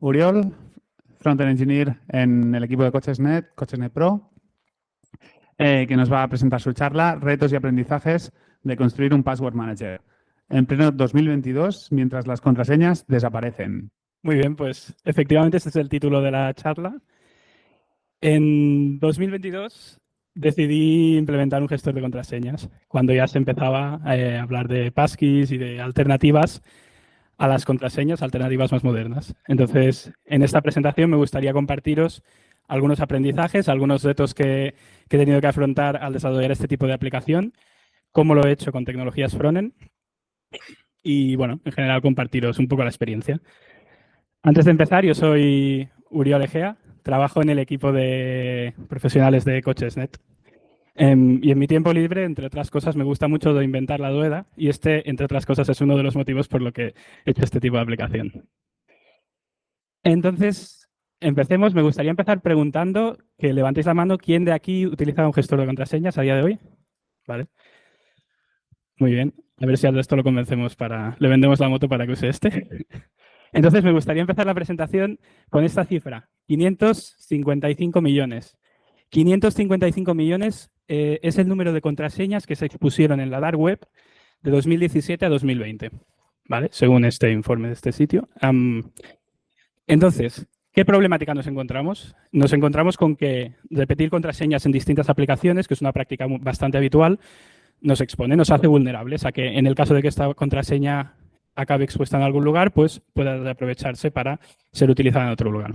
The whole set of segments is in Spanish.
Uriol, Frontend Engineer en el equipo de CochesNet, CochesNet Pro, que nos va a presentar su charla, Retos y aprendizajes de construir un Password Manager en pleno 2022, mientras las contraseñas desaparecen. Muy bien, pues efectivamente este es el título de la charla. En 2022 decidí implementar un gestor de contraseñas, cuando ya se empezaba a hablar de passkeys y de alternativas a las contraseñas, alternativas más modernas. Entonces, en esta presentación me gustaría compartiros algunos aprendizajes, algunos retos que he tenido que afrontar al desarrollar este tipo de aplicación, cómo lo he hecho con tecnologías frontend y, bueno, en general compartiros un poco la experiencia. Antes de empezar, yo soy Uriol Egea, trabajo en el equipo de profesionales de CochesNet. Y en mi tiempo libre, entre otras cosas, me gusta mucho de inventar la rueda y este, entre otras cosas, es uno de los motivos por lo que he hecho este tipo de aplicación. Entonces, empecemos. Me gustaría empezar preguntando que levantéis la mano. ¿Quién de aquí utiliza un gestor de contraseñas a día de hoy? Vale. Muy bien. A ver si al resto lo convencemos le vendemos la moto para que use este. Entonces, me gustaría empezar la presentación con esta cifra, 555 millones. 555 millones es el número de contraseñas que se expusieron en la Dark Web de 2017 a 2020, ¿vale? Según este informe de este sitio. Entonces, ¿qué problemática nos encontramos? Nos encontramos con que repetir contraseñas en distintas aplicaciones, que es una práctica bastante habitual, nos expone, nos hace vulnerables a que en el caso de que esta contraseña acabe expuesta en algún lugar, pues pueda aprovecharse para ser utilizada en otro lugar.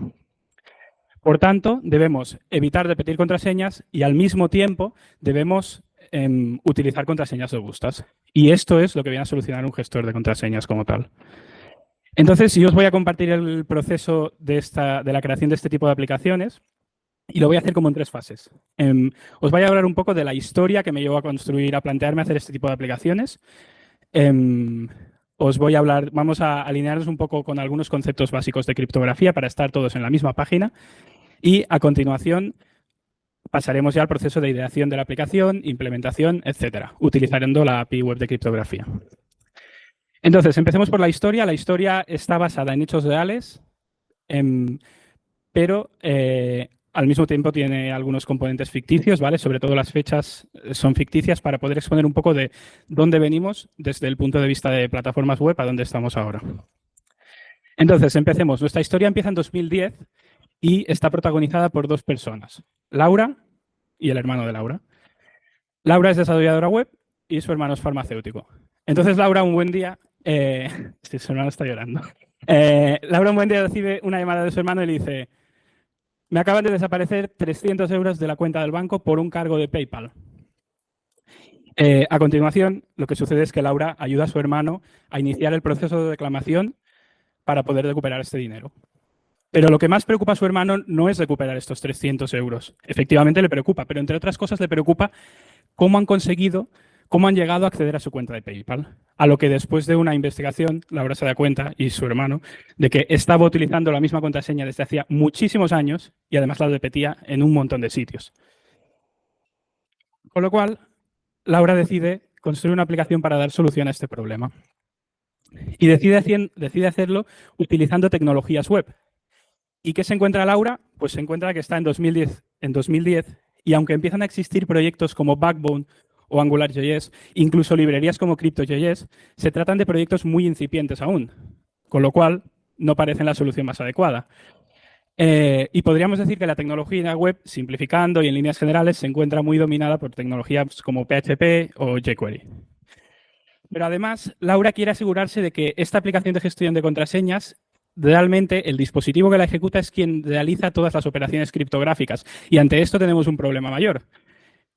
Por tanto, debemos evitar repetir contraseñas y al mismo tiempo debemos utilizar contraseñas robustas. Y esto es lo que viene a solucionar un gestor de contraseñas como tal. Entonces, yo os voy a compartir el proceso de la creación de este tipo de aplicaciones y lo voy a hacer como en 3 fases. Os voy a hablar un poco de la historia que me llevó a plantearme hacer este tipo de aplicaciones. Os voy a hablar, vamos a alinearnos un poco con algunos conceptos básicos de criptografía para estar todos en la misma página. Y a continuación pasaremos ya al proceso de ideación de la aplicación, implementación, etcétera, utilizando la API web de criptografía. Entonces, empecemos por la historia. La historia está basada en hechos reales, pero al mismo tiempo tiene algunos componentes ficticios, ¿vale? Sobre todo las fechas son ficticias para poder exponer un poco de dónde venimos desde el punto de vista de plataformas web a dónde estamos ahora. Entonces, empecemos. Nuestra historia empieza en 2010 y está protagonizada por 2 personas, Laura y el hermano de Laura. Laura es desarrolladora web y su hermano es farmacéutico. Entonces, Laura un buen día, su hermano está llorando. Laura un buen día recibe una llamada de su hermano y le dice: me acaban de desaparecer 300 euros de la cuenta del banco por un cargo de PayPal. A continuación, lo que sucede es que Laura ayuda a su hermano a iniciar el proceso de reclamación para poder recuperar este dinero. Pero lo que más preocupa a su hermano no es recuperar estos 300 euros. Efectivamente le preocupa, pero entre otras cosas le preocupa cómo han llegado a acceder a su cuenta de PayPal. A lo que después de una investigación, Laura se da cuenta, y su hermano, de que estaba utilizando la misma contraseña desde hacía muchísimos años y además la repetía en un montón de sitios. Con lo cual, Laura decide construir una aplicación para dar solución a este problema. Y decide hacerlo utilizando tecnologías web. ¿Y qué se encuentra Laura? Pues se encuentra que está en 2010 y aunque empiezan a existir proyectos como Backbone o AngularJS, incluso librerías como Crypto.js, se tratan de proyectos muy incipientes aún, con lo cual no parecen la solución más adecuada. Y podríamos decir que la tecnología web, simplificando y en líneas generales, se encuentra muy dominada por tecnologías como PHP o jQuery. Pero además, Laura quiere asegurarse de que esta aplicación de gestión de contraseñas, realmente el dispositivo que la ejecuta es quien realiza todas las operaciones criptográficas. Y ante esto tenemos un problema mayor,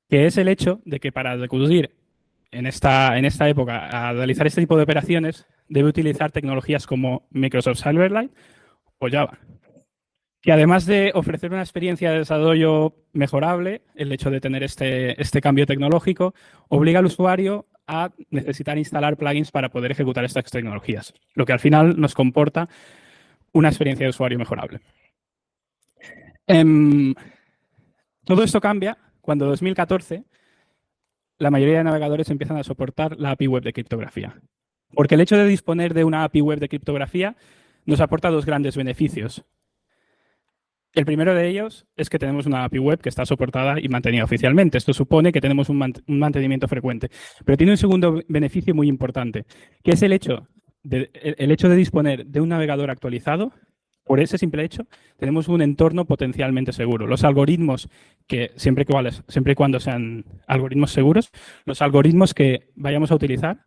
que es el hecho de que para recurrir en esta época a realizar este tipo de operaciones debe utilizar tecnologías como Microsoft Silverlight o Java. Que además de ofrecer una experiencia de desarrollo mejorable, el hecho de tener este cambio tecnológico obliga al usuario a necesitar instalar plugins para poder ejecutar estas tecnologías, lo que al final nos comporta una experiencia de usuario mejorable. Todo esto cambia cuando en 2014 la mayoría de navegadores empiezan a soportar la API web de criptografía. Porque el hecho de disponer de una API web de criptografía nos aporta dos grandes beneficios. El primero de ellos es que tenemos una API web que está soportada y mantenida oficialmente. Esto supone que tenemos un mantenimiento frecuente. Pero tiene un segundo beneficio muy importante, que es el hecho de disponer de un navegador actualizado. Por ese simple hecho, tenemos un entorno potencialmente seguro. Los algoritmos, que siempre y cuando sean algoritmos seguros, los algoritmos que vayamos a utilizar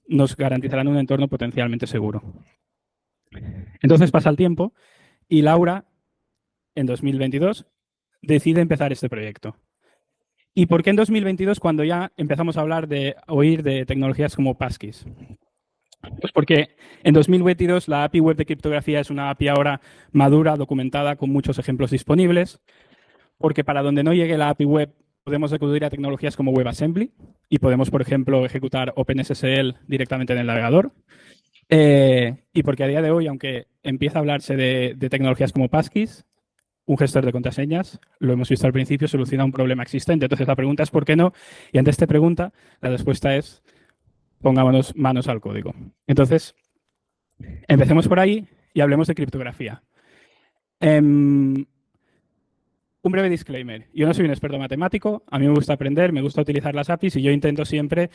nos garantizarán un entorno potencialmente seguro. Entonces pasa el tiempo y Laura, en 2022, decide empezar este proyecto. ¿Y por qué en 2022 cuando ya empezamos a oír de tecnologías como Passkeys? Pues porque en 2022 la API web de criptografía es una API ahora madura, documentada, con muchos ejemplos disponibles, porque para donde no llegue la API web podemos acudir a tecnologías como WebAssembly y podemos, por ejemplo, ejecutar OpenSSL directamente en el navegador. Y porque a día de hoy, aunque empieza a hablarse de tecnologías como Passkeys, un gestor de contraseñas, lo hemos visto al principio, soluciona un problema existente. Entonces la pregunta es ¿por qué no? Y ante esta pregunta, la respuesta es pongámonos manos al código. Entonces, empecemos por ahí y hablemos de criptografía. Un breve disclaimer. Yo no soy un experto matemático, a mí me gusta aprender, me gusta utilizar las APIs y yo intento siempre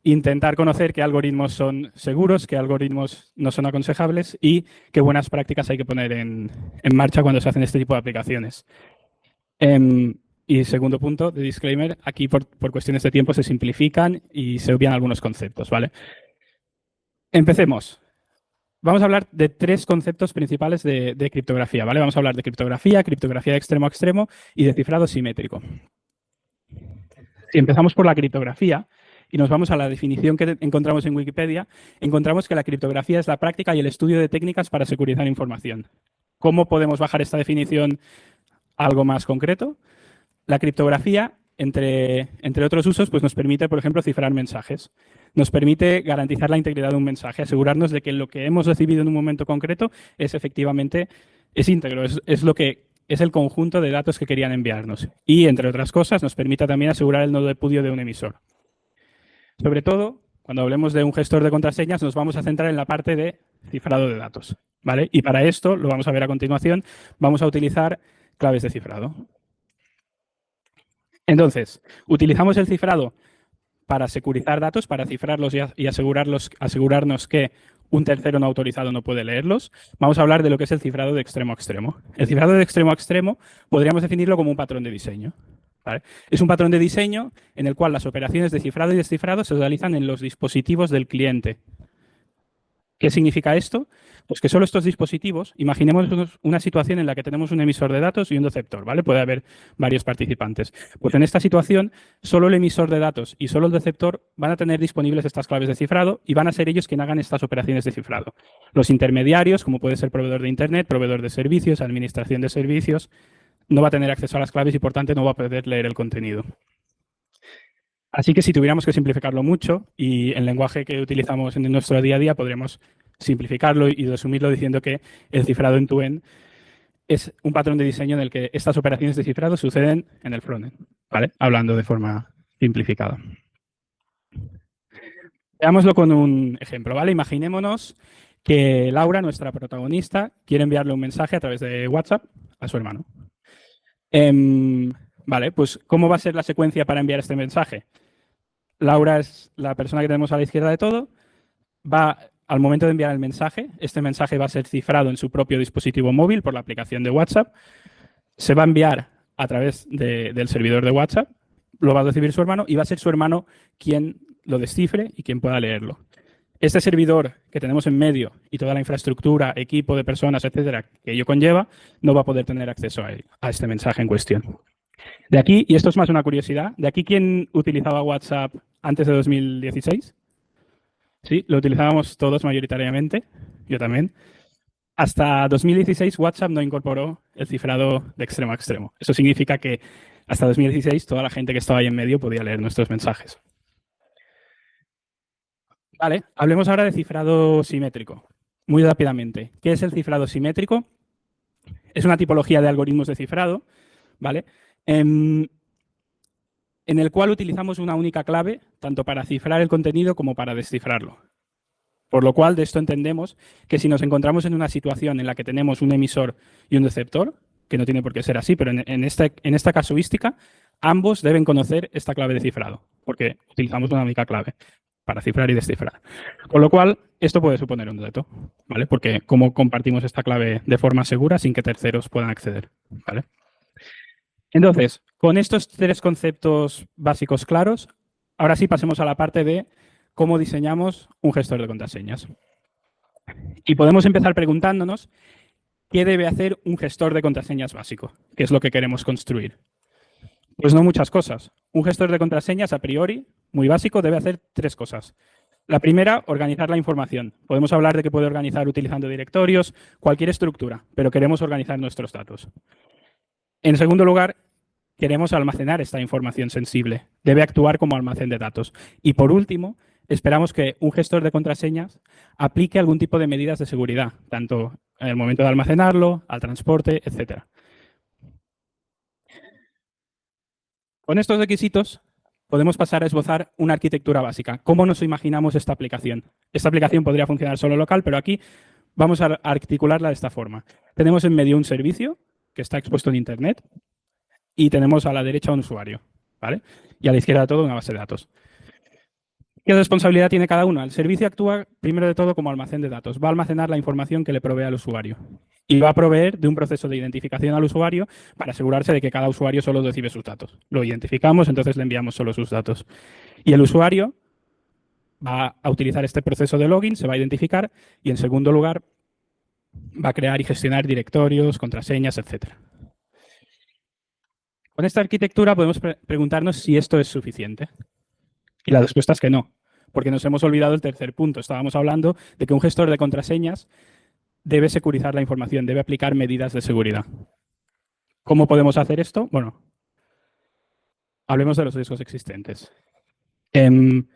intentar conocer qué algoritmos son seguros, qué algoritmos no son aconsejables y qué buenas prácticas hay que poner en marcha cuando se hacen este tipo de aplicaciones. Y segundo punto de disclaimer, aquí por cuestiones de tiempo se simplifican y se obvian algunos conceptos, ¿vale? Empecemos. Vamos a hablar de tres conceptos principales de criptografía, ¿vale? Vamos a hablar de criptografía de extremo a extremo y de cifrado simétrico. Si empezamos por la criptografía y nos vamos a la definición que encontramos en Wikipedia, encontramos que la criptografía es la práctica y el estudio de técnicas para securizar información. ¿Cómo podemos bajar esta definición a algo más concreto? La criptografía, entre otros usos, pues nos permite, por ejemplo, cifrar mensajes. Nos permite garantizar la integridad de un mensaje, asegurarnos de que lo que hemos recibido en un momento concreto es efectivamente íntegro, es el conjunto de datos que querían enviarnos. Y, entre otras cosas, nos permite también asegurar el nodo de repudio de un emisor. Sobre todo, cuando hablemos de un gestor de contraseñas, nos vamos a centrar en la parte de cifrado de datos, ¿vale? Y para esto, lo vamos a ver a continuación, vamos a utilizar claves de cifrado. Entonces, utilizamos el cifrado para securizar datos, para cifrarlos y asegurarnos que un tercero no autorizado no puede leerlos. Vamos a hablar de lo que es el cifrado de extremo a extremo. El cifrado de extremo a extremo podríamos definirlo como un patrón de diseño, ¿vale? Es un patrón de diseño en el cual las operaciones de cifrado y descifrado se realizan en los dispositivos del cliente. ¿Qué significa esto? Pues que solo estos dispositivos, imaginemos una situación en la que tenemos un emisor de datos y un receptor, ¿vale? Puede haber varios participantes. Pues en esta situación, solo el emisor de datos y solo el receptor van a tener disponibles estas claves de cifrado y van a ser ellos quienes hagan estas operaciones de cifrado. Los intermediarios, como puede ser proveedor de Internet, proveedor de servicios, administración de servicios, no va a tener acceso a las claves y, por tanto, no va a poder leer el contenido. Así que si tuviéramos que simplificarlo mucho y el lenguaje que utilizamos en nuestro día a día, podríamos simplificarlo y resumirlo diciendo que el cifrado end-to-end es un patrón de diseño en el que estas operaciones de cifrado suceden en el frontend, ¿vale? Hablando de forma simplificada. Veámoslo con un ejemplo, ¿vale? Imaginémonos que Laura, nuestra protagonista, quiere enviarle un mensaje a través de WhatsApp a su hermano. Vale, pues ¿cómo va a ser la secuencia para enviar este mensaje? Laura es la persona que tenemos a la izquierda de todo. Al momento de enviar el mensaje, este mensaje va a ser cifrado en su propio dispositivo móvil por la aplicación de WhatsApp. Se va a enviar a través del servidor de WhatsApp, lo va a recibir su hermano y va a ser su hermano quien lo descifre y quien pueda leerlo. Este servidor que tenemos en medio y toda la infraestructura, equipo de personas, etcétera, que ello conlleva, no va a poder tener acceso a este mensaje en cuestión. De aquí, y esto es más una curiosidad, ¿de aquí quién utilizaba WhatsApp antes de 2016? Sí, lo utilizábamos todos mayoritariamente, yo también. Hasta 2016 WhatsApp no incorporó el cifrado de extremo a extremo. Eso significa que hasta 2016 toda la gente que estaba ahí en medio podía leer nuestros mensajes. Vale, hablemos ahora de cifrado simétrico. Muy rápidamente. ¿Qué es el cifrado simétrico? Es una tipología de algoritmos de cifrado, ¿vale? En el cual utilizamos una única clave, tanto para cifrar el contenido como para descifrarlo. Por lo cual, de esto entendemos que si nos encontramos en una situación en la que tenemos un emisor y un receptor, que no tiene por qué ser así, pero en esta casuística, ambos deben conocer esta clave de cifrado, porque utilizamos una única clave para cifrar y descifrar. Con lo cual, esto puede suponer un reto, ¿vale? Porque cómo compartimos esta clave de forma segura sin que terceros puedan acceder, ¿vale? Entonces, con estos tres conceptos básicos claros, ahora sí pasemos a la parte de cómo diseñamos un gestor de contraseñas. Y podemos empezar preguntándonos qué debe hacer un gestor de contraseñas básico, que es lo que queremos construir. Pues no muchas cosas. Un gestor de contraseñas, a priori, muy básico, debe hacer tres cosas. La primera, organizar la información. Podemos hablar de que puede organizar utilizando directorios, cualquier estructura, pero queremos organizar nuestros datos. En segundo lugar, queremos almacenar esta información sensible. Debe actuar como almacén de datos. Y por último, esperamos que un gestor de contraseñas aplique algún tipo de medidas de seguridad, tanto en el momento de almacenarlo, al transporte, etc. Con estos requisitos podemos pasar a esbozar una arquitectura básica. ¿Cómo nos imaginamos esta aplicación? Esta aplicación podría funcionar solo local, pero aquí vamos a articularla de esta forma. Tenemos en medio un servicio que está expuesto en Internet y tenemos a la derecha un usuario, ¿vale? Y a la izquierda de todo una base de datos. ¿Qué responsabilidad tiene cada uno? El servicio actúa primero de todo como almacén de datos. Va a almacenar la información que le provee al usuario y va a proveer de un proceso de identificación al usuario para asegurarse de que cada usuario solo recibe sus datos. Lo identificamos, entonces le enviamos solo sus datos. Y el usuario va a utilizar este proceso de login, se va a identificar y, en segundo lugar, va a crear y gestionar directorios, contraseñas, etc. Con esta arquitectura podemos preguntarnos si esto es suficiente. Y la respuesta es que no, porque nos hemos olvidado el tercer punto. Estábamos hablando de que un gestor de contraseñas debe securizar la información, debe aplicar medidas de seguridad. ¿Cómo podemos hacer esto? Bueno, hablemos de los riesgos existentes. Con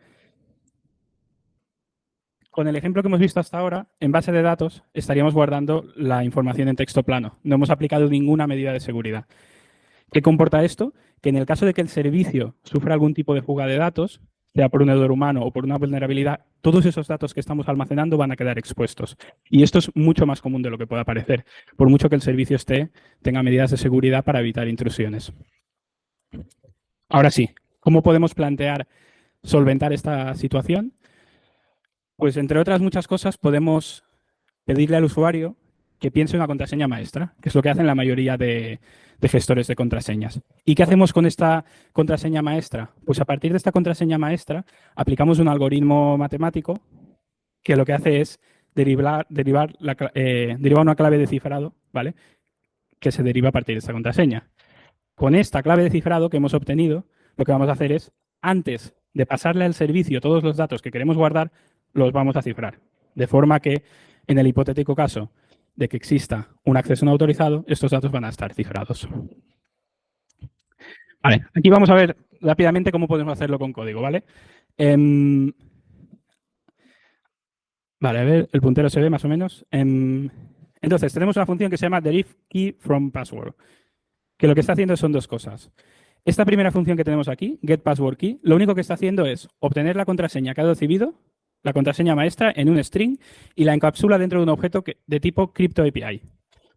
el ejemplo que hemos visto hasta ahora, en base de datos estaríamos guardando la información en texto plano. No hemos aplicado ninguna medida de seguridad. ¿Qué comporta esto? Que en el caso de que el servicio sufra algún tipo de fuga de datos, sea por un error humano o por una vulnerabilidad, todos esos datos que estamos almacenando van a quedar expuestos. Y esto es mucho más común de lo que pueda parecer, por mucho que el servicio tenga medidas de seguridad para evitar intrusiones. Ahora sí, ¿cómo podemos plantear solventar esta situación? Pues, entre otras muchas cosas, podemos pedirle al usuario que piense una contraseña maestra, que es lo que hacen la mayoría de gestores de contraseñas. ¿Y qué hacemos con esta contraseña maestra? Pues a partir de esta contraseña maestra aplicamos un algoritmo matemático que lo que hace es derivar una clave de cifrado, ¿vale? Que se deriva a partir de esta contraseña. Con esta clave de cifrado que hemos obtenido, lo que vamos a hacer es, antes de pasarle al servicio todos los datos que queremos guardar, los vamos a cifrar. De forma que, en el hipotético caso de que exista un acceso no autorizado, estos datos van a estar cifrados. Vale, aquí vamos a ver rápidamente cómo podemos hacerlo con código, ¿vale? Vale, a ver, el puntero se ve más o menos. Entonces, tenemos una función que se llama derive key from password, que lo que está haciendo son dos cosas. Esta primera función que tenemos aquí, getPasswordKey, lo único que está haciendo es obtener la contraseña que ha recibido, la contraseña maestra, en un string y la encapsula dentro de un objeto de tipo CryptoAPI.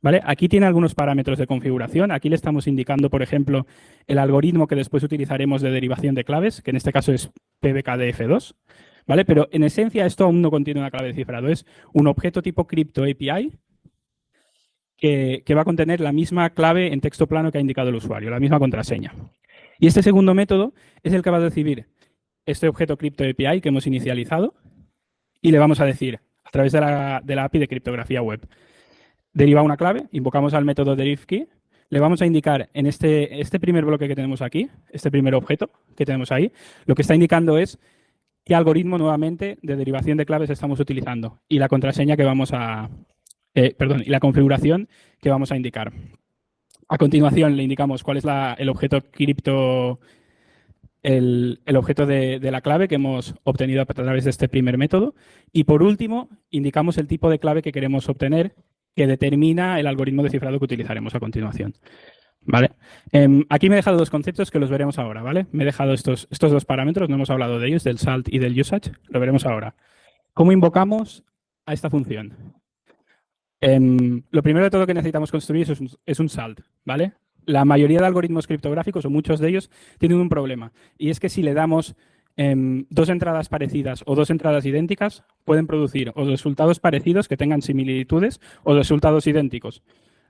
¿Vale? Aquí tiene algunos parámetros de configuración. Aquí le estamos indicando, por ejemplo, el algoritmo que después utilizaremos de derivación de claves, que en este caso es PBKDF2. ¿Vale? Pero en esencia esto aún no contiene una clave de cifrado. Es un objeto tipo CryptoAPI que va a contener la misma clave en texto plano que ha indicado el usuario, la misma contraseña. Y este segundo método es el que va a recibir este objeto CryptoAPI que hemos inicializado y le vamos a decir, a través de la API de criptografía web, deriva una clave, invocamos al método deriveKey, le vamos a indicar en este primer bloque que tenemos aquí, este primer objeto que tenemos ahí, lo que está indicando es qué algoritmo nuevamente de derivación de claves estamos utilizando y la contraseña que vamos a... y la configuración que vamos a indicar. A continuación le indicamos cuál es el objeto cripto, el objeto de la clave que hemos obtenido a través de este primer método. Y por último, indicamos el tipo de clave que queremos obtener que determina el algoritmo de cifrado que utilizaremos a continuación. ¿Vale? Aquí me he dejado dos conceptos que los veremos ahora, ¿vale? Me he dejado estos dos parámetros, no hemos hablado de ellos, del salt y del usage, lo veremos ahora. ¿Cómo invocamos a esta función? Lo primero de todo que necesitamos construir es un salt, ¿vale? La mayoría de algoritmos criptográficos, o muchos de ellos, tienen un problema. Y es que si le damos dos entradas parecidas o dos entradas idénticas, pueden producir o resultados parecidos que tengan similitudes o resultados idénticos.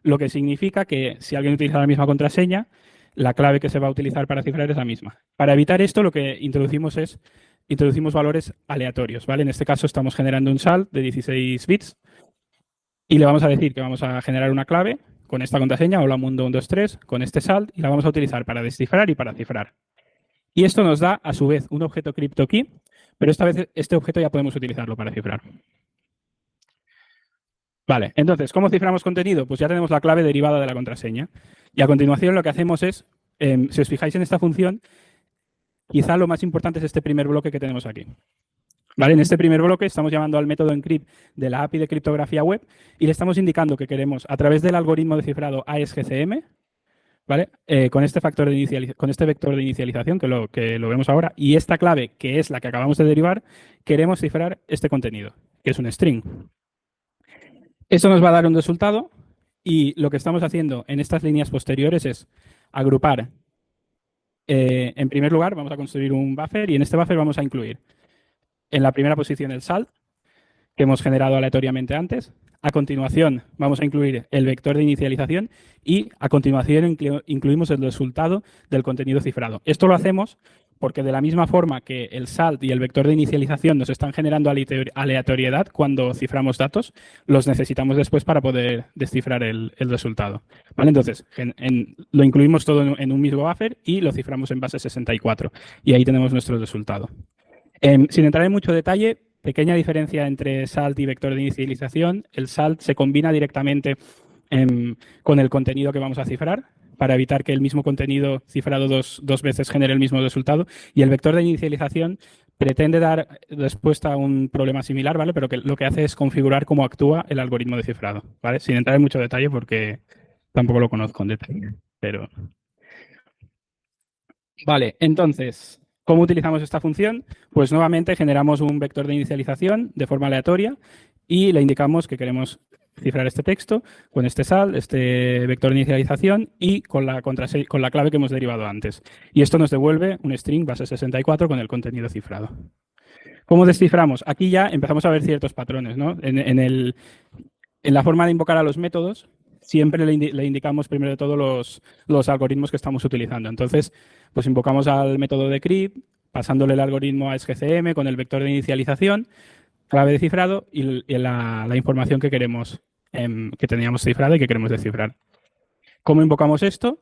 Lo que significa que si alguien utiliza la misma contraseña, la clave que se va a utilizar para cifrar es la misma. Para evitar esto, lo que introducimos valores aleatorios, ¿vale? En este caso estamos generando un salt de 16 bits y le vamos a decir que vamos a generar una clave con esta contraseña, hola mundo 123, con este salt, y la vamos a utilizar para descifrar y para cifrar. Y esto nos da, a su vez, un objeto CryptoKey, pero esta vez este objeto ya podemos utilizarlo para cifrar. Vale, entonces, ¿cómo ciframos contenido? Pues ya tenemos la clave derivada de la contraseña. Y a continuación lo que hacemos es, si os fijáis en esta función, quizá lo más importante es este primer bloque que tenemos aquí. ¿Vale? En este primer bloque estamos llamando al método encrypt de la API de criptografía web y le estamos indicando que queremos, a través del algoritmo de cifrado AES-GCM, ¿vale? Con este vector de inicialización, que lo vemos ahora, y esta clave, que es la que acabamos de derivar, queremos cifrar este contenido, que es un string. Esto nos va a dar un resultado y lo que estamos haciendo en estas líneas posteriores es agrupar. En primer lugar, vamos a construir un buffer y en este buffer vamos a incluir en la primera posición el salt, que hemos generado aleatoriamente antes. A continuación, vamos a incluir el vector de inicialización y a continuación incluimos el resultado del contenido cifrado. Esto lo hacemos porque de la misma forma que el salt y el vector de inicialización nos están generando aleatoriedad cuando ciframos datos, los necesitamos después para poder descifrar el resultado. ¿Vale? Entonces, lo incluimos todo en un mismo buffer y lo ciframos en base 64. Y ahí tenemos nuestro resultado. Sin entrar en mucho detalle, pequeña diferencia entre salt y vector de inicialización. El salt se combina directamente con el contenido que vamos a cifrar para evitar que el mismo contenido cifrado dos veces genere el mismo resultado. Y el vector de inicialización pretende dar respuesta a un problema similar, ¿vale? Pero que lo que hace es configurar cómo actúa el algoritmo de cifrado, ¿vale? Sin entrar en mucho detalle porque tampoco lo conozco en detalle. Pero... Vale, entonces, ¿cómo utilizamos esta función? Pues nuevamente generamos un vector de inicialización de forma aleatoria y le indicamos que queremos cifrar este texto con este salt, este vector de inicialización y con la clave que hemos derivado antes. Y esto nos devuelve un string base 64 con el contenido cifrado. ¿Cómo desciframos? Aquí ya empezamos a ver ciertos patrones, ¿no? En la forma de invocar a los métodos, siempre le indicamos primero de todo los algoritmos que estamos utilizando. Entonces, pues invocamos al método de crypt, pasándole el algoritmo a SGCM con el vector de inicialización, clave de cifrado y la información que queremos, que teníamos cifrada y que queremos descifrar. ¿Cómo invocamos esto?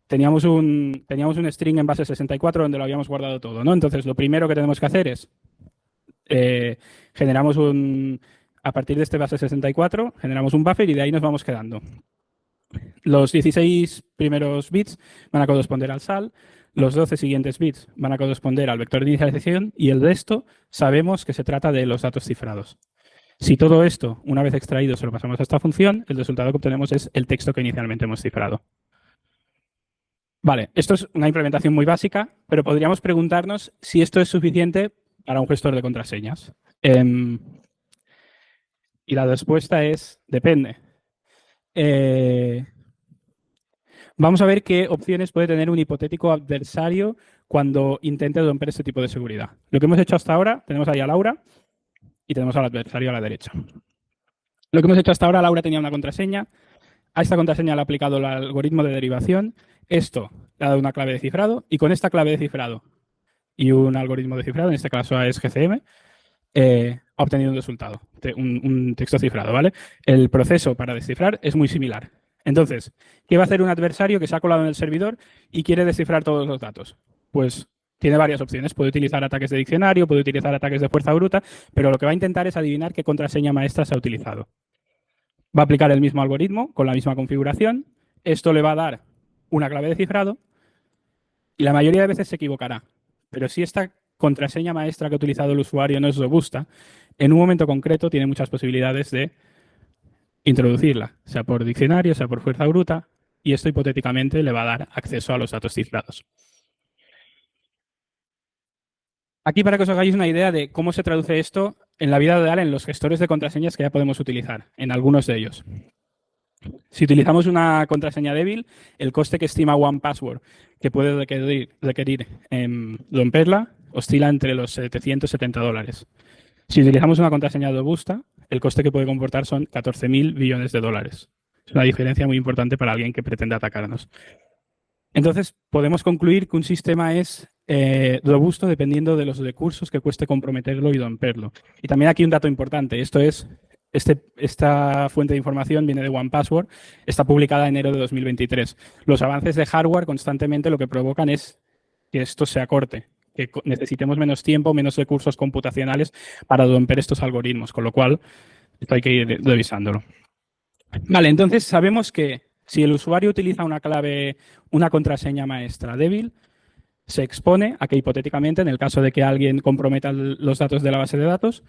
Teníamos un string en base 64 donde lo habíamos guardado todo, ¿no? Entonces, lo primero que tenemos que hacer es generamos a partir de este base 64, generamos un buffer y de ahí nos vamos quedando. Los 16 primeros bits van a corresponder al sal, los 12 siguientes bits van a corresponder al vector de inicialización y el resto sabemos que se trata de los datos cifrados. Si todo esto, una vez extraído, se lo pasamos a esta función, el resultado que obtenemos es el texto que inicialmente hemos cifrado. Vale, esto es una implementación muy básica, pero podríamos preguntarnos si esto es suficiente para un gestor de contraseñas. Y la respuesta es, depende. Vamos a ver qué opciones puede tener un hipotético adversario cuando intente romper este tipo de seguridad. Lo que hemos hecho hasta ahora, tenemos ahí a Laura y tenemos al adversario a la derecha. Lo que hemos hecho hasta ahora, Laura tenía una contraseña. A esta contraseña le ha aplicado el algoritmo de derivación. Esto le ha dado una clave de cifrado y con esta clave de cifrado y un algoritmo de cifrado, en este caso es GCM, ha obtenido un resultado, un texto cifrado, ¿vale? El proceso para descifrar es muy similar. Entonces, ¿qué va a hacer un adversario que se ha colado en el servidor y quiere descifrar todos los datos? Pues tiene varias opciones. Puede utilizar ataques de diccionario, puede utilizar ataques de fuerza bruta, pero lo que va a intentar es adivinar qué contraseña maestra se ha utilizado. Va a aplicar el mismo algoritmo con la misma configuración. Esto le va a dar una clave de cifrado y la mayoría de veces se equivocará. Pero si esta contraseña maestra que ha utilizado el usuario no es robusta, en un momento concreto tiene muchas posibilidades de introducirla, sea por diccionario, sea por fuerza bruta, y esto hipotéticamente le va a dar acceso a los datos cifrados. Aquí, para que os hagáis una idea de cómo se traduce esto en la vida real en los gestores de contraseñas que ya podemos utilizar, en algunos de ellos. Si utilizamos una contraseña débil, el coste que estima OnePassword que puede requerir romperla oscila entre los $770. Si utilizamos una contraseña robusta, el coste que puede comportar son 14.000 billones de dólares. Es una diferencia muy importante para alguien que pretenda atacarnos. Entonces, podemos concluir que un sistema es robusto dependiendo de los recursos que cueste comprometerlo y romperlo. Y también aquí un dato importante. Esto es, esta fuente de información viene de OnePassword, está publicada en enero de 2023. Los avances de hardware constantemente lo que provocan es que esto se acorte, que necesitemos menos tiempo, menos recursos computacionales para romper estos algoritmos, con lo cual esto hay que ir revisándolo. Vale, entonces sabemos que si el usuario utiliza una clave, una contraseña maestra débil, se expone a que hipotéticamente, en el caso de que alguien comprometa los datos de la base de datos,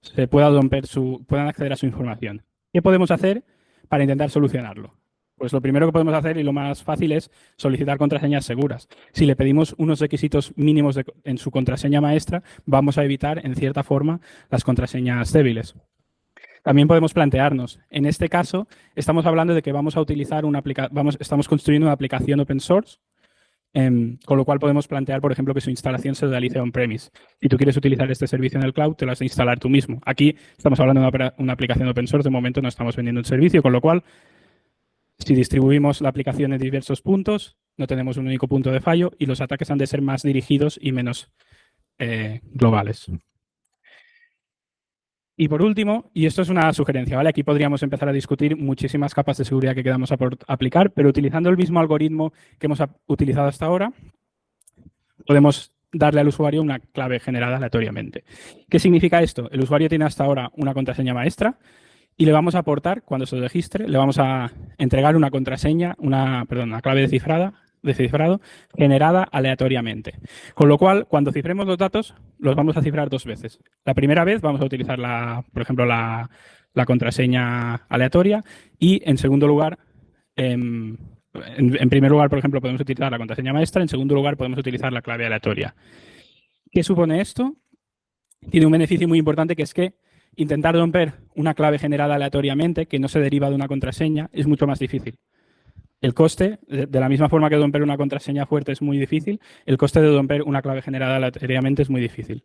se pueda romper puedan acceder a su información. ¿Qué podemos hacer para intentar solucionarlo? Pues lo primero que podemos hacer y lo más fácil es solicitar contraseñas seguras. Si le pedimos unos requisitos mínimos en su contraseña maestra, vamos a evitar, en cierta forma, las contraseñas débiles. También podemos plantearnos, en este caso, estamos hablando de que vamos a utilizar estamos construyendo una aplicación open source, con lo cual podemos plantear, por ejemplo, que su instalación se realice on-premise. Si tú quieres utilizar este servicio en el cloud, te lo has de instalar tú mismo. Aquí estamos hablando de una aplicación open source, de momento no estamos vendiendo un servicio, con lo cual, si distribuimos la aplicación en diversos puntos, no tenemos un único punto de fallo y los ataques han de ser más dirigidos y menos globales. Y por último, y esto es una sugerencia, ¿vale? Aquí podríamos empezar a discutir muchísimas capas de seguridad que queramos aplicar, pero utilizando el mismo algoritmo que hemos utilizado hasta ahora, podemos darle al usuario una clave generada aleatoriamente. ¿Qué significa esto? El usuario tiene hasta ahora una contraseña maestra y le vamos a aportar, cuando se registre, le vamos a entregar una contraseña, una clave descifrado generada aleatoriamente. Con lo cual, cuando cifremos los datos, los vamos a cifrar dos veces. La primera vez vamos a utilizar, por ejemplo, la contraseña aleatoria y, en segundo lugar, en primer lugar, por ejemplo, podemos utilizar la contraseña maestra, en segundo lugar, podemos utilizar la clave aleatoria. ¿Qué supone esto? Tiene un beneficio muy importante, que es que intentar romper una clave generada aleatoriamente, que no se deriva de una contraseña, es mucho más difícil. El coste, de la misma forma que romper una contraseña fuerte es muy difícil, el coste de romper una clave generada aleatoriamente es muy difícil.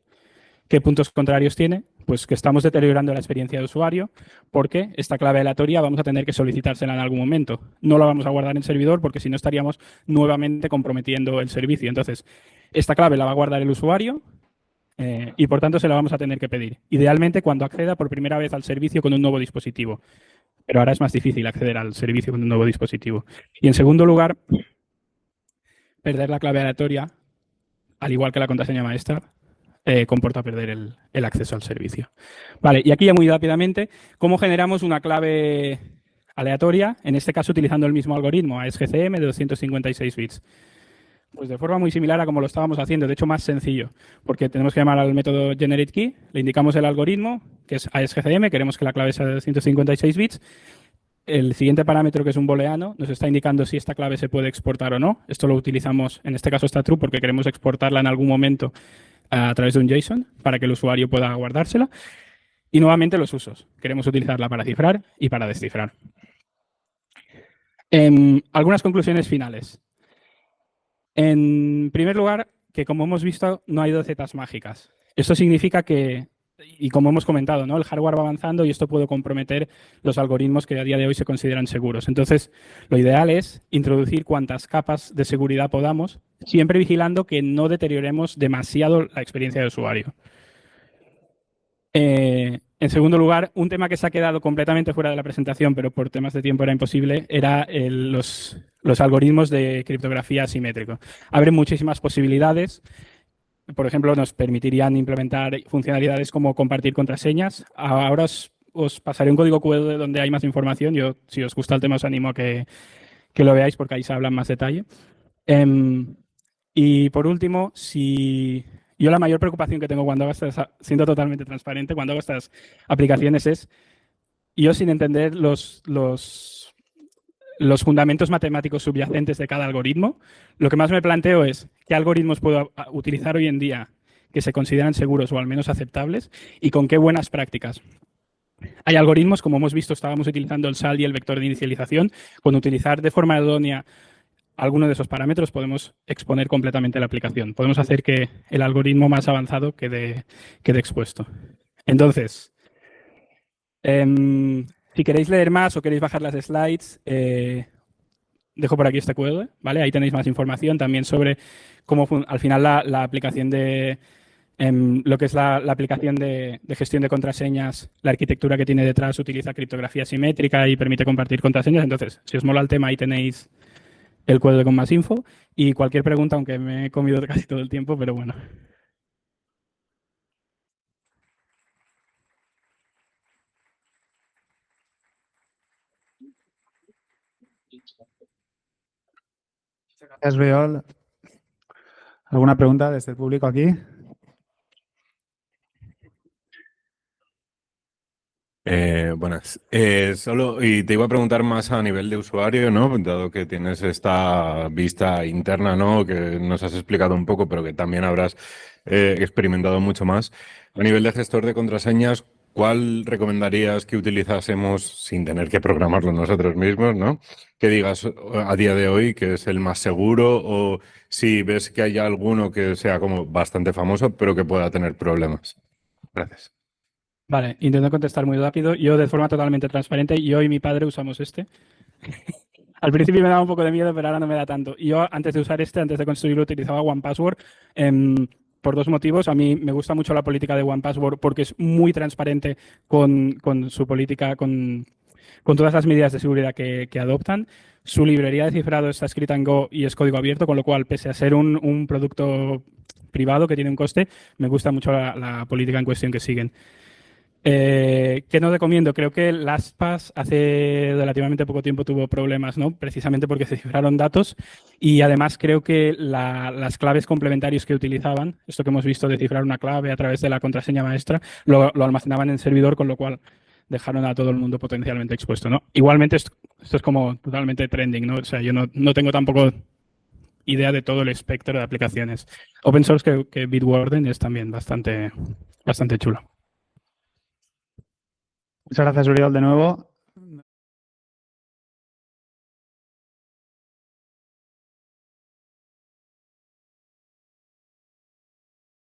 ¿Qué puntos contrarios tiene? Pues que estamos deteriorando la experiencia de usuario, porque esta clave aleatoria vamos a tener que solicitársela en algún momento. No la vamos a guardar en servidor porque si no estaríamos nuevamente comprometiendo el servicio. Entonces, esta clave la va a guardar el usuario y por tanto se la vamos a tener que pedir. Idealmente cuando acceda por primera vez al servicio con un nuevo dispositivo. Pero ahora es más difícil acceder al servicio con un nuevo dispositivo. Y en segundo lugar, perder la clave aleatoria, al igual que la contraseña maestra, comporta perder el acceso al servicio. Vale, y aquí ya muy rápidamente, ¿cómo generamos una clave aleatoria? En este caso utilizando el mismo algoritmo, AES-GCM de 256 bits. Pues de forma muy similar a como lo estábamos haciendo, de hecho más sencillo, porque tenemos que llamar al método GenerateKey, le indicamos el algoritmo, que es AES-GCM, queremos que la clave sea de 256 bits. El siguiente parámetro, que es un booleano, nos está indicando si esta clave se puede exportar o no. Esto lo utilizamos, en este caso está true, porque queremos exportarla en algún momento a través de un JSON para que el usuario pueda guardársela. Y nuevamente los usos. Queremos utilizarla para cifrar y para descifrar. Algunas conclusiones finales. En primer lugar, que como hemos visto, no hay recetas mágicas. Esto significa que, y como hemos comentado, ¿no? El hardware va avanzando y esto puede comprometer los algoritmos que a día de hoy se consideran seguros. Entonces, lo ideal es introducir cuantas capas de seguridad podamos, siempre vigilando que no deterioremos demasiado la experiencia de usuario. En segundo lugar, un tema que se ha quedado completamente fuera de la presentación, pero por temas de tiempo era imposible, era los algoritmos de criptografía asimétrico. Abren muchísimas posibilidades. Por ejemplo, nos permitirían implementar funcionalidades como compartir contraseñas. Ahora os pasaré un código QR donde hay más información. Yo, si os gusta el tema, os animo a que lo veáis porque ahí se habla en más detalle. Y por último, yo la mayor preocupación que tengo cuando hago siendo totalmente transparente, cuando hago estas aplicaciones es, yo sin entender los fundamentos matemáticos subyacentes de cada algoritmo, lo que más me planteo es qué algoritmos puedo utilizar hoy en día que se consideran seguros o al menos aceptables y con qué buenas prácticas. Hay algoritmos, como hemos visto, estábamos utilizando el SAL y el vector de inicialización. Con utilizar de forma idónea alguno de esos parámetros podemos exponer completamente la aplicación. Podemos hacer que el algoritmo más avanzado quede expuesto. Entonces, si queréis leer más o queréis bajar las slides, dejo por aquí este QR, ¿vale? Ahí tenéis más información también sobre cómo al final la aplicación de lo que es la aplicación de gestión de contraseñas, la arquitectura que tiene detrás utiliza criptografía simétrica y permite compartir contraseñas. Entonces, si os mola el tema, ahí tenéis el QR con más info y cualquier pregunta, aunque me he comido casi todo el tiempo, pero bueno. Gracias, Riol. ¿Alguna pregunta desde el público aquí? Buenas. Y te iba a preguntar más a nivel de usuario, ¿no? Dado que tienes esta vista interna, ¿no? Que nos has explicado un poco, pero que también habrás experimentado mucho más. A nivel de gestor de contraseñas, ¿cuál recomendarías que utilizásemos sin tener que programarlo nosotros mismos, ¿no? Que digas a día de hoy que es el más seguro o si ves que hay alguno que sea como bastante famoso, pero que pueda tener problemas. Gracias. Vale, intento contestar muy rápido. Yo, de forma totalmente transparente, yo y mi padre usamos este. Al principio me daba un poco de miedo, pero ahora no me da tanto. Yo, antes de usar antes de construirlo, utilizaba OnePassword por dos motivos. A mí me gusta mucho la política de OnePassword porque es muy transparente con su política, con todas las medidas de seguridad que adoptan. Su librería de cifrado está escrita en Go y es código abierto, con lo cual, pese a ser un producto privado que tiene un coste, me gusta mucho la política en cuestión que siguen. ¿Qué no recomiendo? Creo que LastPass hace relativamente poco tiempo tuvo problemas, ¿no? Precisamente porque se cifraron datos y además creo que las claves complementarias que utilizaban, esto que hemos visto de cifrar una clave a través de la contraseña maestra, lo almacenaban en servidor, con lo cual dejaron a todo el mundo potencialmente expuesto, ¿no? Igualmente esto es como totalmente trending, ¿no? O sea, yo no tengo tampoco idea de todo el espectro de aplicaciones. Open source que Bitwarden es también bastante chulo. Muchas gracias, Uriol, de nuevo.